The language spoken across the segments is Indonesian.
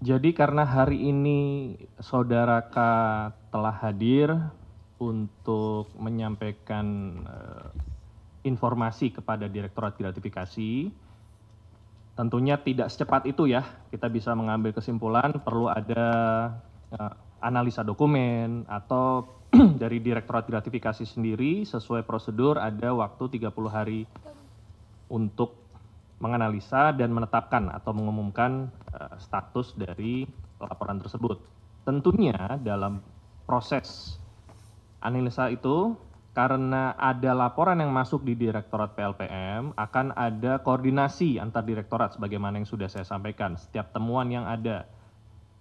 Jadi karena hari ini Saudara K telah hadir untuk menyampaikan informasi kepada Direktorat Gratifikasi, tentunya tidak secepat itu ya kita bisa mengambil kesimpulan, perlu ada analisa dokumen atau dari Direktorat Gratifikasi sendiri sesuai prosedur ada waktu 30 hari untuk menganalisa dan menetapkan atau mengumumkan status dari laporan tersebut. Tentunya dalam proses analisa itu, karena ada laporan yang masuk di Direktorat PLPM, akan ada koordinasi antar direktorat sebagaimana yang sudah saya sampaikan. Setiap temuan yang ada,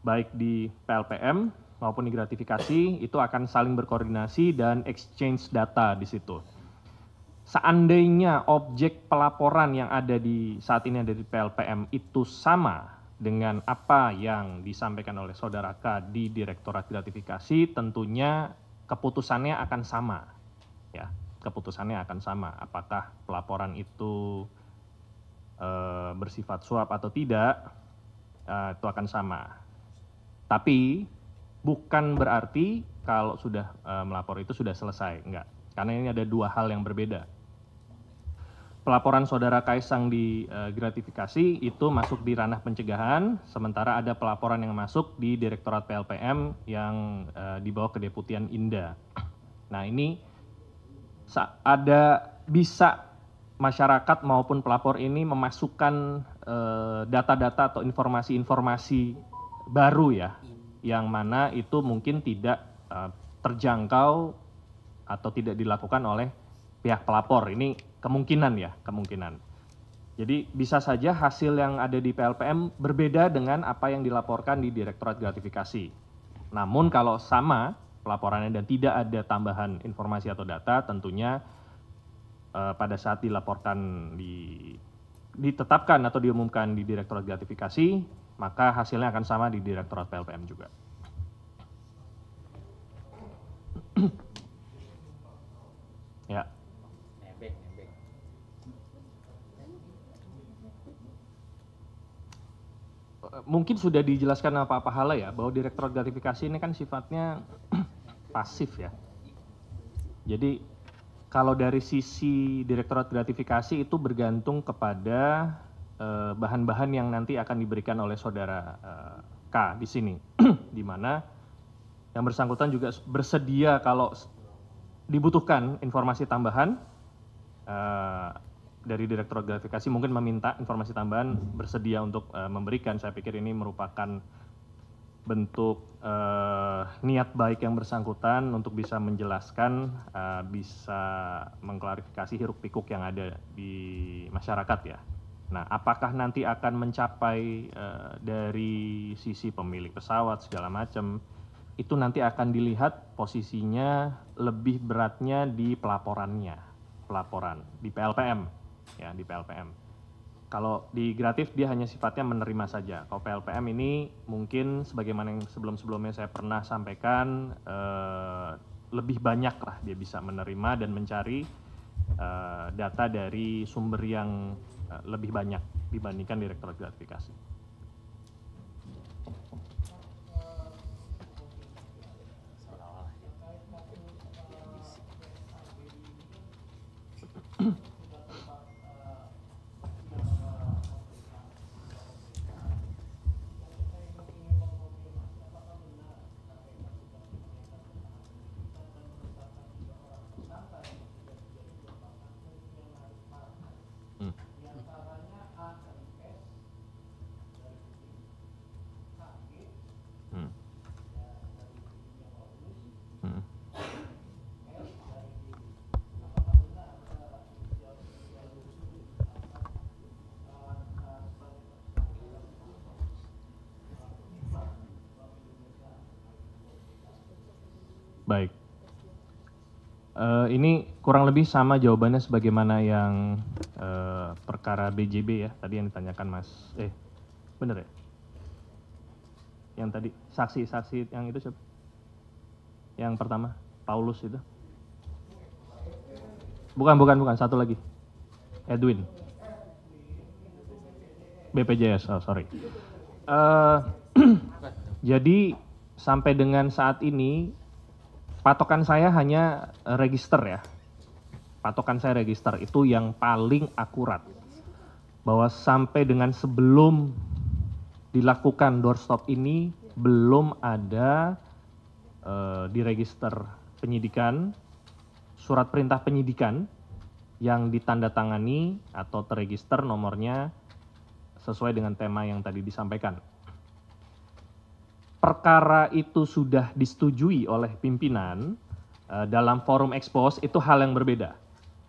baik di PLPM maupun di gratifikasi, itu akan saling berkoordinasi dan exchange data di situ. Seandainya objek pelaporan yang ada di saat ini ada di PLPM itu sama dengan apa yang disampaikan oleh Saudara K di Direktorat Gratifikasi, tentunya keputusannya akan sama. Ya, keputusannya akan sama. Apakah pelaporan itu bersifat suap atau tidak, itu akan sama. Tapi bukan berarti kalau sudah melapor itu sudah selesai, enggak. Karena ini ada dua hal yang berbeda. Pelaporan Saudara Kaisang di gratifikasi itu masuk di ranah pencegahan, sementara ada pelaporan yang masuk di Direktorat PLPM yang dibawa ke Deputian Inda. Nah ini ada bisa masyarakat maupun pelapor ini memasukkan data-data atau informasi-informasi baru ya, yang mana itu mungkin tidak terjangkau atau tidak dilakukan oleh pihak pelapor. Ini kemungkinan ya, kemungkinan. Jadi bisa saja hasil yang ada di PLPM berbeda dengan apa yang dilaporkan di Direktorat Gratifikasi. Namun kalau sama pelaporannya dan tidak ada tambahan informasi atau data, tentunya pada saat dilaporkan ditetapkan atau diumumkan di Direktorat Gratifikasi, maka hasilnya akan sama di Direktorat PLPM juga. Ya. Mungkin sudah dijelaskan Pak Pahala ya, bahwa Direktorat Gratifikasi ini kan sifatnya pasif ya. Jadi kalau dari sisi Direktorat Gratifikasi itu bergantung kepada bahan-bahan yang nanti akan diberikan oleh Saudara K di sini, di mana yang bersangkutan juga bersedia kalau dibutuhkan informasi tambahan dari Direktorat Gratifikasi mungkin meminta informasi tambahan, bersedia untuk memberikan. Saya pikir ini merupakan bentuk niat baik yang bersangkutan untuk bisa menjelaskan, bisa mengklarifikasi hiruk pikuk yang ada di masyarakat ya. Nah, apakah nanti akan mencapai dari sisi pemilik pesawat segala macam, itu nanti akan dilihat posisinya lebih beratnya di pelaporan di PLPM ya, di PLPM. Kalau di gratif dia hanya sifatnya menerima saja. Kalau PLPM ini mungkin sebagaimana yang sebelum-sebelumnya saya pernah sampaikan, lebih banyak lah dia bisa menerima dan mencari data dari sumber yang lebih banyak dibandingkan Direktorat Gratifikasi. Baik, ini kurang lebih sama jawabannya sebagaimana yang perkara BJB ya, tadi yang ditanyakan Mas, bener ya? Yang tadi, saksi-saksi yang itu siapa? Yang pertama, Paulus itu? Bukan, satu lagi. Edwin. BPJS, oh sorry. Jadi sampai dengan saat ini patokan saya hanya register ya. Patokan saya register itu yang paling akurat. Bahwa sampai dengan sebelum dilakukan doorstop ini belum ada di register penyidikan surat perintah penyidikan yang ditandatangani atau terregister nomornya sesuai dengan tema yang tadi disampaikan. Perkara itu sudah disetujui oleh pimpinan dalam forum expose itu hal yang berbeda,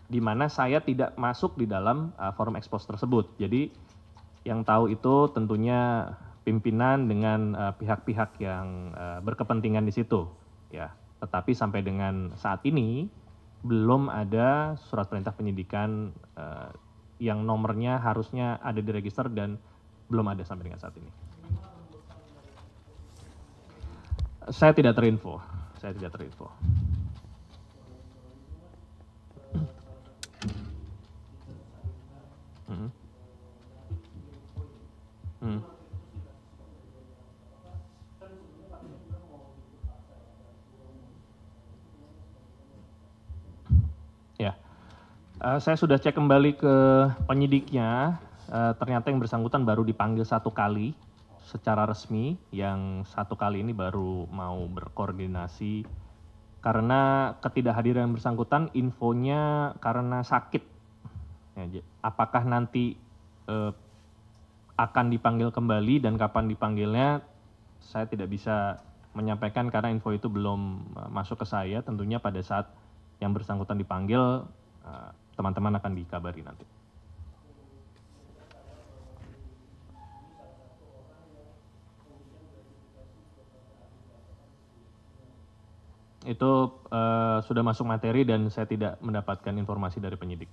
di mana saya tidak masuk di dalam forum expose tersebut. Jadi yang tahu itu tentunya pimpinan dengan pihak-pihak yang berkepentingan di situ, ya. Tetapi sampai dengan saat ini belum ada surat perintah penyidikan yang nomornya harusnya ada di register dan belum ada sampai dengan saat ini. Saya tidak terinfo. Hmm. Hmm. Ya, saya sudah cek kembali ke penyidiknya. Ternyata yang bersangkutan baru dipanggil 1 kali secara resmi, yang 1 kali ini baru mau berkoordinasi karena ketidakhadiran yang bersangkutan infonya karena sakit. Ya, apakah nanti akan dipanggil kembali dan kapan dipanggilnya saya tidak bisa menyampaikan karena info itu belum masuk ke saya. Tentunya pada saat yang bersangkutan dipanggil teman-teman akan dikabari nanti. Itu sudah masuk materi dan saya tidak mendapatkan informasi dari penyidik.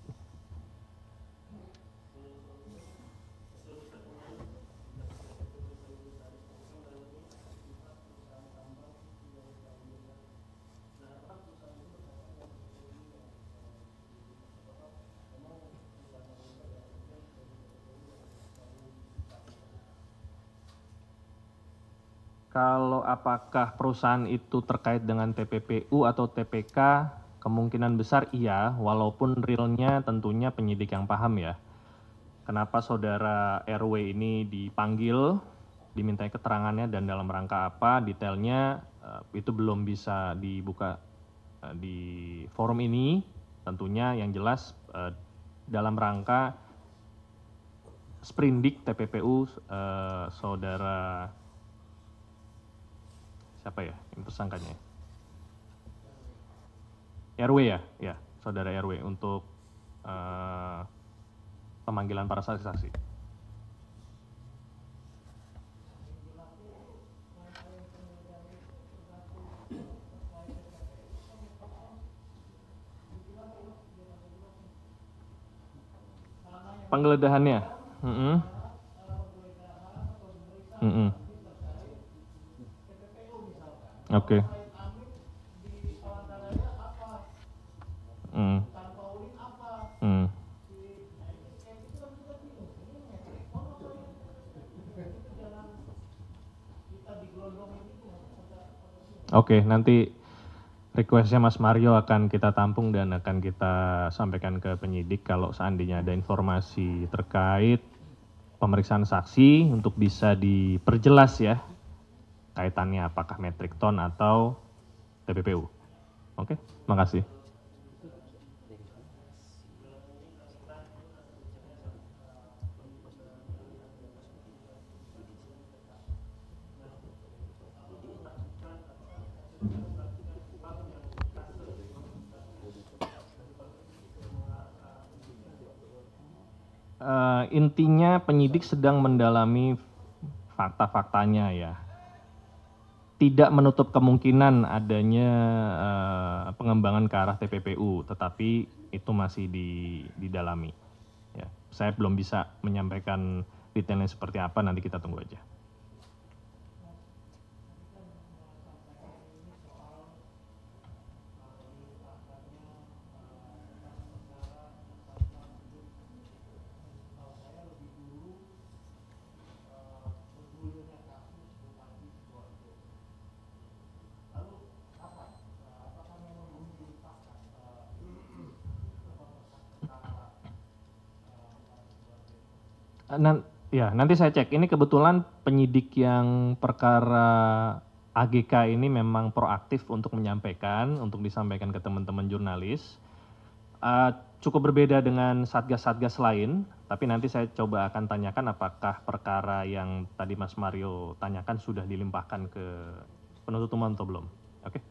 Kalau apakah perusahaan itu terkait dengan TPPU atau TPK, kemungkinan besar iya, walaupun realnya tentunya penyidik yang paham ya. Kenapa saudara RW ini dipanggil, dimintai keterangannya dan dalam rangka apa, detailnya itu belum bisa dibuka di forum ini. Tentunya yang jelas dalam rangka sprindik TPPU saudara siapa ya yang tersangkanya? RW ya, saudara RW untuk pemanggilan para saksi-saksi. Penggeledahannya, oke. Oke, nanti requestnya Mas Mario akan kita tampung dan akan kita sampaikan ke penyidik kalau seandainya ada informasi terkait pemeriksaan saksi untuk bisa diperjelas ya kaitannya apakah metrik ton atau TPPU. Oke, makasih. Intinya penyidik sedang mendalami fakta-faktanya ya. Tidak menutup kemungkinan adanya pengembangan ke arah TPPU, tetapi itu masih didalami. Ya, saya belum bisa menyampaikan detailnya seperti apa, nanti kita tunggu aja. Nanti saya cek. Ini kebetulan penyidik yang perkara AGK ini memang proaktif untuk menyampaikan, untuk disampaikan ke teman-teman jurnalis. Cukup berbeda dengan satgas-satgas lain, tapi nanti saya coba akan tanyakan apakah perkara yang tadi Mas Mario tanyakan sudah dilimpahkan ke penuntut umum atau belum. Oke?